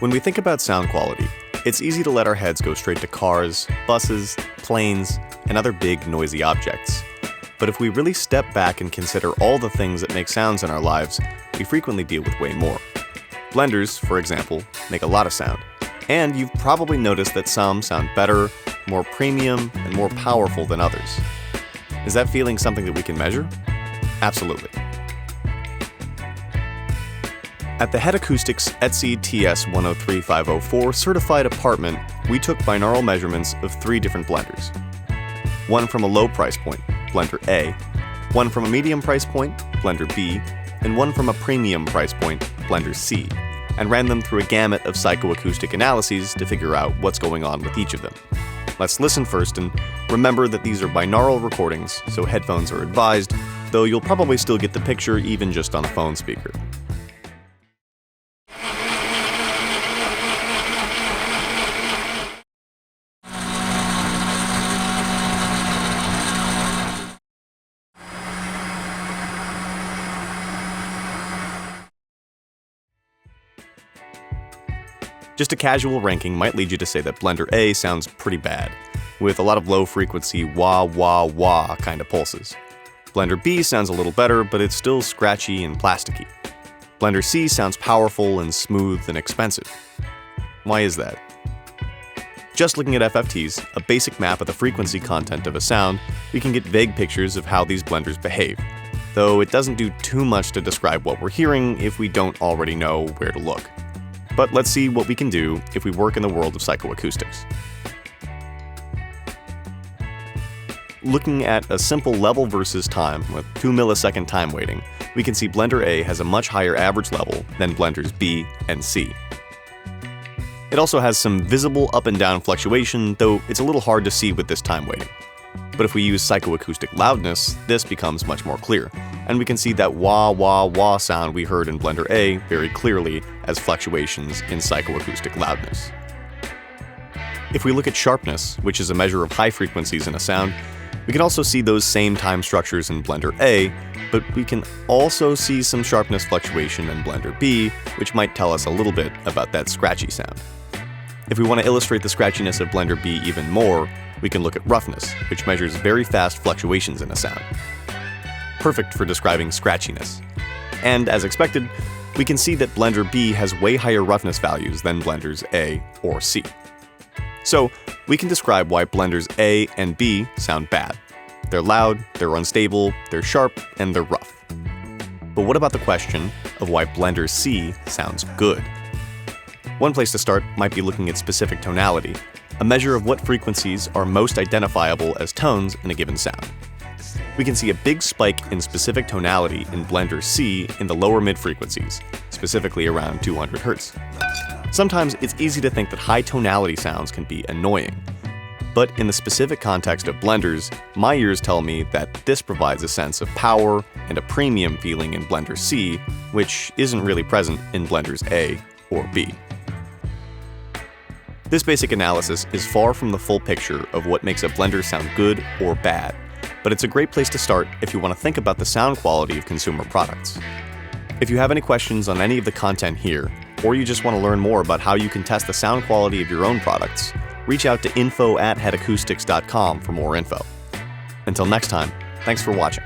When we think about sound quality, it's easy to let our heads go straight to cars, buses, planes, and other big, noisy objects. But if we really step back and consider all the things that make sounds in our lives, we frequently deal with way more. Blenders, for example, make a lot of sound. And you've probably noticed that some sound better, more premium, and more powerful than others. Is that feeling something that we can measure? Absolutely. At the Head Acoustics ETSI TS103504 certified apartment, we took binaural measurements of 3 different blenders. One from a low price point, blender A, one from a medium price point, blender B, and one from a premium price point, blender C, and ran them through a gamut of psychoacoustic analyses to figure out what's going on with each of them. Let's listen first, and remember that these are binaural recordings, so headphones are advised, though you'll probably still get the picture even just on a phone speaker. Just a casual ranking might lead you to say that blender A sounds pretty bad, with a lot of low-frequency wah wah wah kind of pulses. Blender B sounds a little better, but it's still scratchy and plasticky. Blender C sounds powerful and smooth and expensive. Why is that? Just looking at FFTs, a basic map of the frequency content of a sound, we can get vague pictures of how these blenders behave, though it doesn't do too much to describe what we're hearing if we don't already know where to look. But let's see what we can do if we work in the world of psychoacoustics. Looking at a simple level versus time with 2 millisecond time weighting, we can see blender A has a much higher average level than blenders B and C. It also has some visible up and down fluctuation, though it's a little hard to see with this time weighting. But if we use psychoacoustic loudness, this becomes much more clear, and we can see that wah wah wah sound we heard in blender A very clearly as fluctuations in psychoacoustic loudness. If we look at sharpness, which is a measure of high frequencies in a sound, we can also see those same time structures in blender A, but we can also see some sharpness fluctuation in blender B, which might tell us a little bit about that scratchy sound. If we want to illustrate the scratchiness of blender B even more, we can look at roughness, which measures very fast fluctuations in a sound. Perfect for describing scratchiness. And as expected, we can see that blender B has way higher roughness values than blenders A or C. So we can describe why blenders A and B sound bad. They're loud, they're unstable, they're sharp, and they're rough. But what about the question of why blender C sounds good? One place to start might be looking at specific tonality, a measure of what frequencies are most identifiable as tones in a given sound. We can see a big spike in specific tonality in blender C in the lower mid-frequencies, specifically around 200 Hz. Sometimes it's easy to think that high tonality sounds can be annoying. But in the specific context of blenders, my ears tell me that this provides a sense of power and a premium feeling in blender C, which isn't really present in blenders A or B. This basic analysis is far from the full picture of what makes a blender sound good or bad, but it's a great place to start if you want to think about the sound quality of consumer products. If you have any questions on any of the content here, or you just want to learn more about how you can test the sound quality of your own products, reach out to info@headacoustics.com for more info. Until next time, thanks for watching.